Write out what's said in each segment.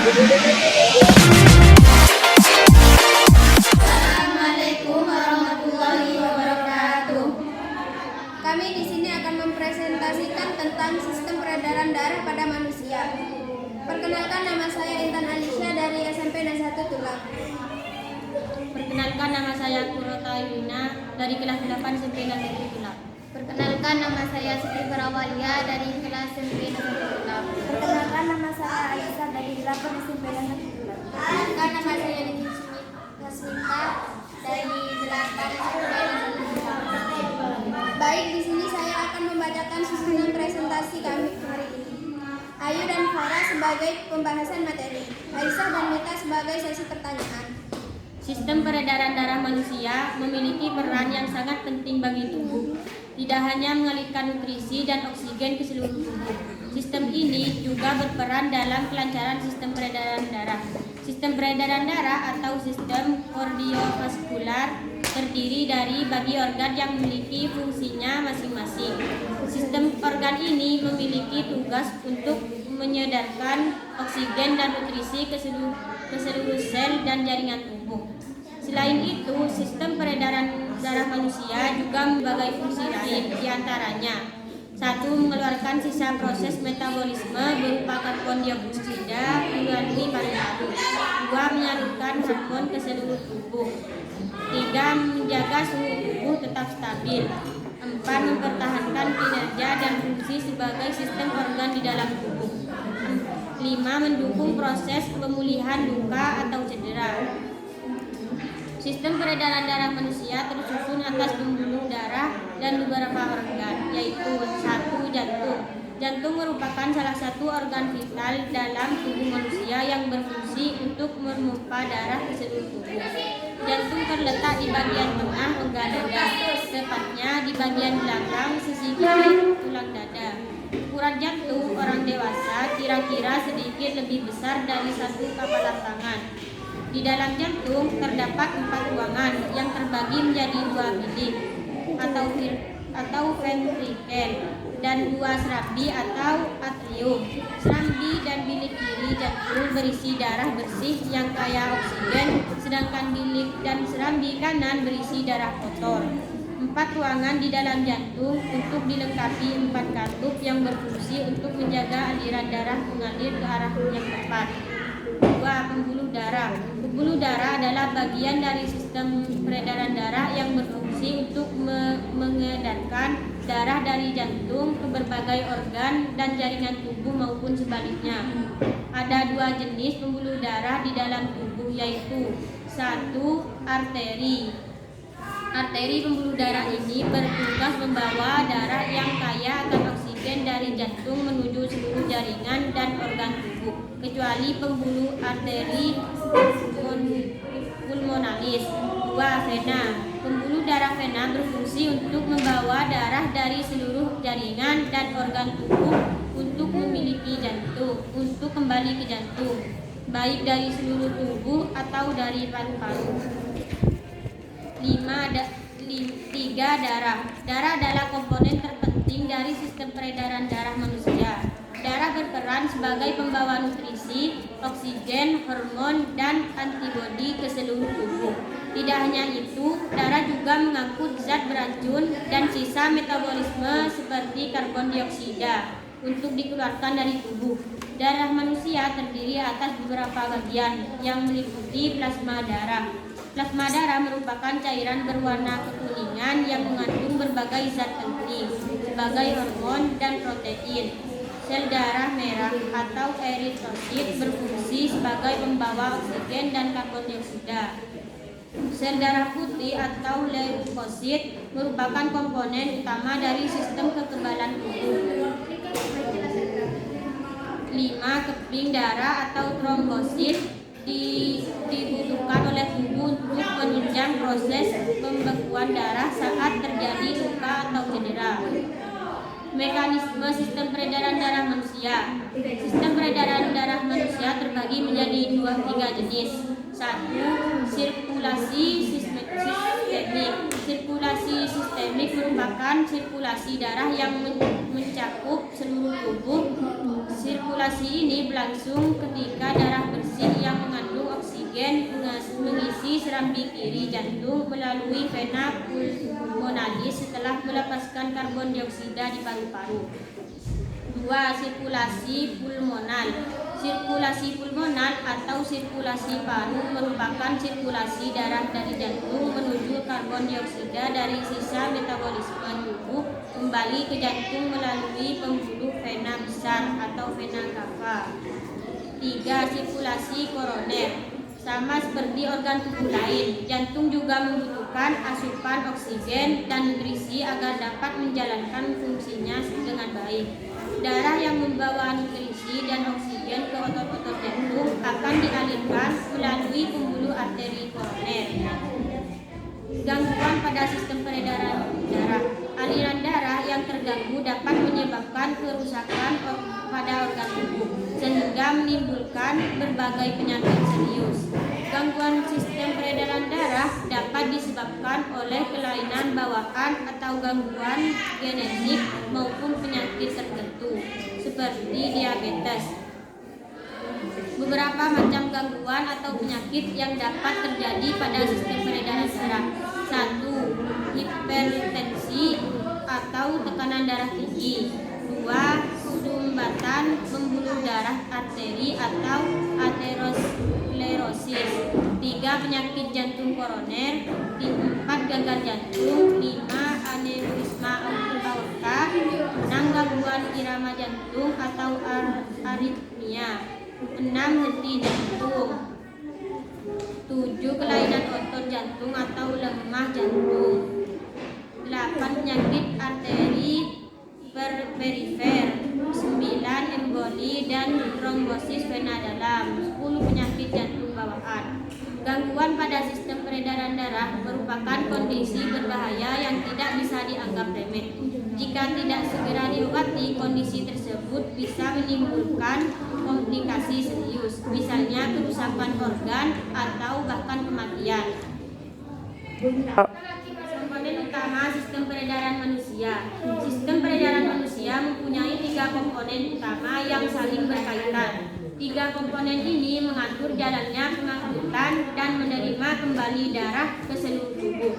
Assalamualaikum warahmatullahi wabarakatuh. Kami di sini akan mempresentasikan tentang sistem peredaran darah pada manusia. Perkenalkan, nama saya Intan Alisya dari SMP Negeri 1 Tulang. Perkenalkan, nama saya Kurota Yuna dari kelas 8 SMP Negeri Tulang. Perkenalkan, nama saya Siti Farawalia dari kelas SMP Negeri Tulang. Perkenalkan, nama saya Aisyah dari 8 SMP Negeri Tulang. Perkenalkan, nama saya Nini Hasminta dari 8 SMP Negeri Tulang. Baik, di sini saya akan membacakan susunan presentasi kami hari ini. Ayu dan Farah sebagai pembahasan materi, Aisyah dan Mita sebagai sesi pertanyaan. Sistem peredaran darah manusia memiliki peran yang sangat penting bagi tubuh. Tidak hanya mengalirkan nutrisi dan oksigen ke seluruh tubuh. Sistem ini juga berperan dalam kelancaran sistem peredaran darah. Sistem peredaran darah atau sistem kardiovaskular terdiri dari bagi organ yang memiliki fungsinya masing-masing. Sistem organ ini memiliki tugas untuk menyedarkan oksigen dan nutrisi ke seluruh sel dan jaringan tubuh. Selain itu, sistem peredaran darah manusia juga memiliki fungsi lain, diantaranya 1. Mengeluarkan sisa proses metabolisme berupa karbon dioksida melalui paru-paru. 2. Menyalurkan hormon ke seluruh tubuh. 3. Menjaga suhu tubuh tetap stabil. 4. Mempertahankan kinerja dan fungsi sebagai sistem organ di dalam tubuh. 5. Mendukung proses pemulihan luka atau cedera. Sistem peredaran darah manusia tersusun atas pembuluh darah dan beberapa organ, yaitu 1. Jantung. Jantung merupakan salah satu organ vital dalam tubuh manusia yang berfungsi untuk memompa darah ke seluruh tubuh. Jantung terletak di bagian tengah rongga dada, tepatnya di bagian belakang sisi kiri tulang dada. Ukuran jantung orang dewasa kira-kira sedikit lebih besar dari satu kepalan tangan. Di dalam jantung terdapat 4 ruangan yang terbagi menjadi 2 bilik atau ventrikel dan 2 serambi atau atrium. Serambi dan bilik kiri jantung berisi darah bersih yang kaya oksigen, sedangkan bilik dan serambi kanan berisi darah kotor. 4 ruangan di dalam jantung untuk dilengkapi 4 katup yang berfungsi untuk menjaga aliran darah mengalir ke arah yang tepat. 2. Pembuluh darah. Pembuluh darah adalah bagian dari sistem peredaran darah yang berfungsi untuk mengedarkan darah dari jantung ke berbagai organ dan jaringan tubuh maupun sebaliknya. Ada 2 jenis pembuluh darah di dalam tubuh, yaitu 1. Arteri. Arteri pembuluh darah ini bertugas membawa darah yang kaya akan oksigen dari jantung menuju seluruh jaringan dan organ tubuh, kecuali pembuluh arteri pulmonalis. 2. Vena. Pembuluh darah vena berfungsi untuk membawa darah dari seluruh jaringan dan organ tubuh untuk untuk kembali ke jantung, baik dari seluruh tubuh atau dari paru-paru. 3. Darah. Darah adalah komponen terpenting dari sistem peredaran darah manusia. Darah berperan sebagai pembawa nutrisi, oksigen, hormon, dan antibodi ke seluruh tubuh. Tidak hanya itu, darah juga mengangkut zat beracun dan sisa metabolisme seperti karbon dioksida untuk dikeluarkan dari tubuh. Darah manusia terdiri atas beberapa bagian yang meliputi plasma darah. Plasma darah merupakan cairan berwarna kekuningan yang mengandung berbagai zat penting sebagai hormon dan protein. Sel darah merah atau eritrosit berfungsi sebagai pembawa oksigen dan karbon dioksida. Sel darah putih atau leukosit merupakan komponen utama dari sistem kekebalan tubuh. 5. Keping darah atau trombosit dibutuhkan oleh tubuh untuk menunjang proses pembekuan darah saat terjadi luka atau cedera. Mekanisme sistem peredaran darah manusia. Sistem peredaran darah manusia terbagi menjadi 3 jenis. 1. Sirkulasi sistemik. Sirkulasi sistemik merupakan sirkulasi darah yang mencakup seluruh tubuh. Sirkulasi ini berlangsung ketika darah bersih yang mengandung oksigen mengisi serambi kiri jantung melalui vena pulmonalis setelah melepaskan karbon dioksida di paru-paru. 2. Sirkulasi pulmonal. Sirkulasi pulmonal atau sirkulasi paru merupakan sirkulasi darah dari jantung menuju karbon dioksida dari sisa metabolisme tubuh kembali ke jantung melalui pembuluh vena besar atau vena cava. 3. Sirkulasi koroner. Sama seperti organ tubuh lain, jantung juga membutuhkan asupan oksigen dan nutrisi agar dapat menjalankan fungsinya dengan baik. Darah yang membawa nutrisi dan oksigen ke otot-otot jantung akan dialirkan melalui pembuluh arteri koroner. Gangguan pada sistem peredaran darah. Aliran darah yang terganggu dapat menyebabkan kerusakan pada organ tubuh, sehingga menimbulkan berbagai penyakit serius. Gangguan sistem peredaran darah dapat disebabkan oleh kelainan bawaan atau gangguan genetik maupun penyakit tertentu, seperti diabetes. Beberapa macam gangguan atau penyakit yang dapat terjadi pada sistem peredaran darah. 1. Hipertensi atau tekanan darah tinggi. 2. Sumbatan pembuluh darah arteri atau aterosklerosis. 3. Penyakit jantung koroner. 4. Gagal jantung. 5. Aneurisma aorta. 6. Gangguan irama jantung atau aritmia. 6. Henti jantung. 7. Kelainan otot jantung atau lemah jantung. 8. Penyakit arteri perifer. 9. Emboli dan trombosis vena dalam. 10. Penyakit jantung bawaan. Gangguan pada sistem peredaran darah merupakan kondisi berbahaya yang tidak bisa dianggap remeh. Jika tidak segera diobati, kondisi tersebut bisa menimbulkan komplikasi serius, misalnya kerusakan organ atau bahkan kematian. Komponen utama sistem peredaran manusia. Sistem peredaran manusia mempunyai 3 komponen utama yang saling berkaitan. 3 komponen ini mengatur jalannya pengangkutan dan menerima kembali darah ke seluruh tubuh.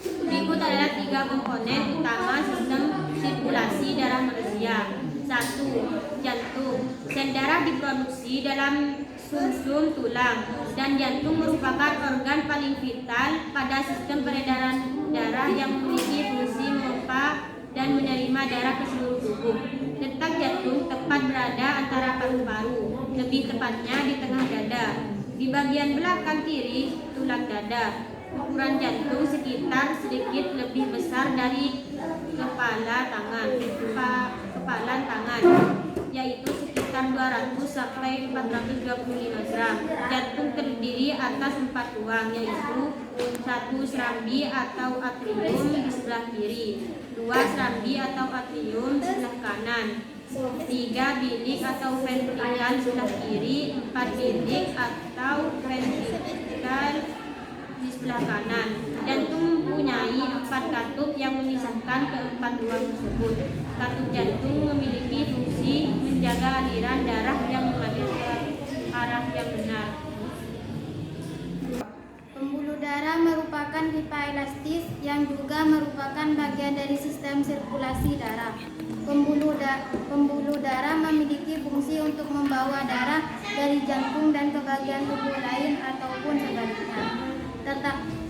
Berikut adalah 3 komponen utama sistem sirkulasi darah manusia. 1. Jantung. Sel darah diproduksi dalam sumsum tulang, dan jantung merupakan organ paling vital pada sistem peredaran darah yang memiliki fungsi memompa dan menerima darah ke seluruh tubuh. Letak jantung tepat berada antara paru-paru, lebih tepatnya di tengah dada. Di bagian belakang kiri tulang dada. Ukuran jantung sekitar sedikit lebih besar dari kepalan tangan, yaitu sekitar 200 sampai 425 gram. Jantung terdiri atas 4 tuang, yaitu 1 serambi atau atrium di sebelah kiri, 2 serambi atau atrium di sebelah kanan, 3 bilik atau ventrikal sebelah kiri, 4 bilik atau ventrikal di sebelah kanan. Jantung mempunyai 4 katup yang memisahkan keempat tulang tersebut. Katup jantung memiliki fungsi menjaga aliran darah yang mengalir ke arah yang benar. Pembuluh darah merupakan pipa elastis yang juga merupakan bagian dari sistem sirkulasi darah. Pembuluh darah memiliki fungsi untuk membawa darah dari jantung dan ke bagian tubuh lain ataupun sebaliknya.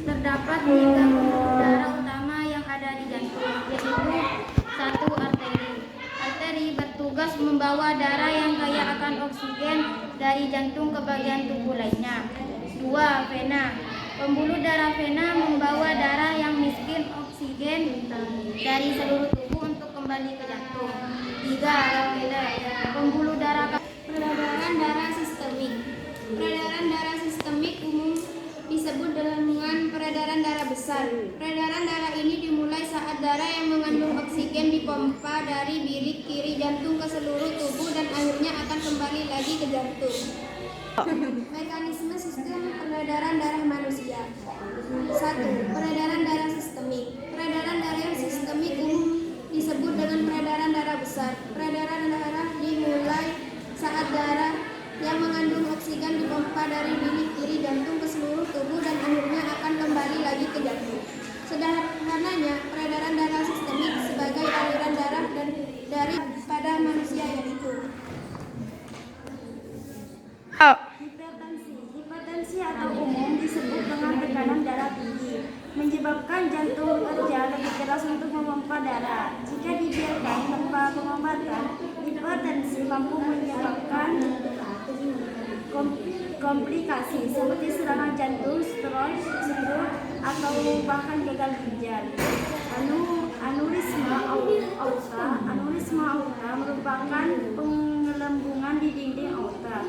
Terdapat 3 pembuluh darah utama yang ada di jantung, yaitu 1. Arteri. Arteri bertugas membawa darah yang kaya akan oksigen dari jantung ke bagian tubuh lainnya. 2. Vena. Pembuluh darah vena membawa darah yang miskin oksigen dari seluruh tubuh untuk kembali ke jantung. 3. Kapiler. Pembuluh darah Peredaran darah sistemik. Peredaran darah sistemik umum disebut dengan peredaran darah besar. Peredaran darah ini dimulai saat darah yang mengandung oksigen oksigen dipompa dari bilik kiri jantung ke seluruh tubuh dan akhirnya akan kembali lagi ke jantung. Mekanisme sistem peredaran darah manusia. 1. Peredaran darah sistemik. Peredaran darah yang sistemik umum disebut dengan peredaran darah besar. Peredaran darah dimulai saat darah yang mengandung oksigen dipompa dari bilik kiri jantung ke seluruh tubuh dan akhirnya akan kembali lagi ke jantung. Sederhananya, peredaran darah sistemik sebagai aliran darah dari pada manusia yaitu Hipertensi atau umum disebut dengan tekanan darah tinggi, menyebabkan jantung bekerja lebih keras untuk memompa darah. Jika dibiarkan tanpa pengobatan, hipertensi mampu menyebabkan komplikasi seperti serangan jantung, stroke, atau bahkan gagal ginjal. Aneurisma aorta merupakan penggelembungan di dinding aorta.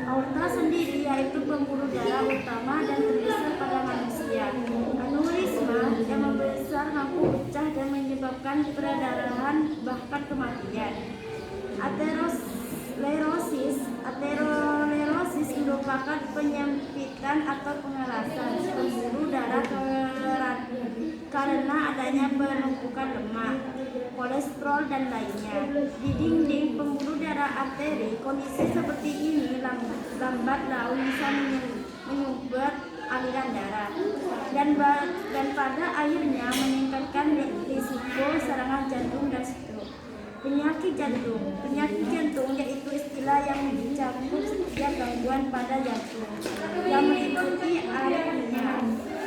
Aorta sendiri yaitu pembuluh darah utama dan terbesar pada manusia. Aneurisma yang membesar mampu pecah dan menyebabkan perdarahan bahkan kematian. Aterosklerosis merupakan penyempitan atau pengerasan pembuluh darah karena adanya penumpukan lemak, kolesterol dan lainnya di dinding pembuluh darah arteri. Kondisi seperti ini lambat laun bisa menyumbat aliran darah dan pada akhirnya meningkatkan risiko serangan jantung dan stroke. Penyakit jantung yaitu istilah yang mencakup setiap gangguan pada jantung yang meliputi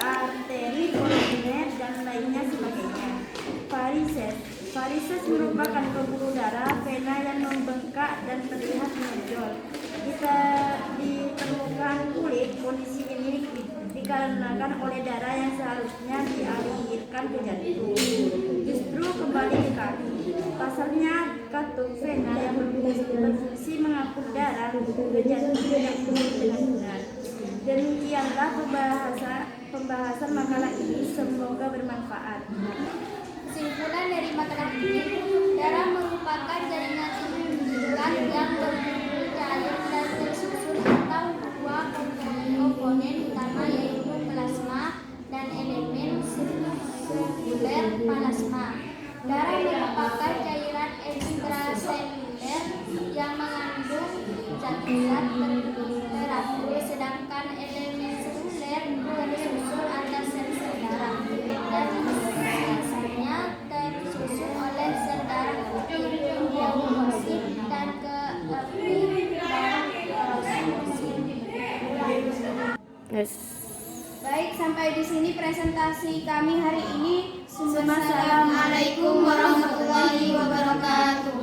arteri, koroner, dan lainnya sebagainya. Varises merupakan pembuluh darah vena yang membengkak dan terlihat menonjol di permukaan kulit. Kondisi ini dikarenakan oleh darah yang seharusnya dialirkan ke jantung justru kembali ke kaki. Pasalnya katup vena yang berfungsi mengangkut darah ke jantung tidak bekerja dengan benar. Demikianlah pembahasan makalah ini, semoga bermanfaat. kesimpulan dari makalah ini. Darah merupakan jaringan irigasi yang berkumpul cair dan tersusun atau dua komponen utama yaitu plasma dan elemen sirkuler plasma. Darah merupakan cairan ekstraseluler yang mengandung zat-zat teratur, sedangkan elemen seluler tersusun atas sel-sel darah dan sisanya tersusun oleh sel darah putih, leukosit, dan Baik, sampai di sini presentasi kami hari ini. Assalamualaikum warahmatullahi wabarakatuh.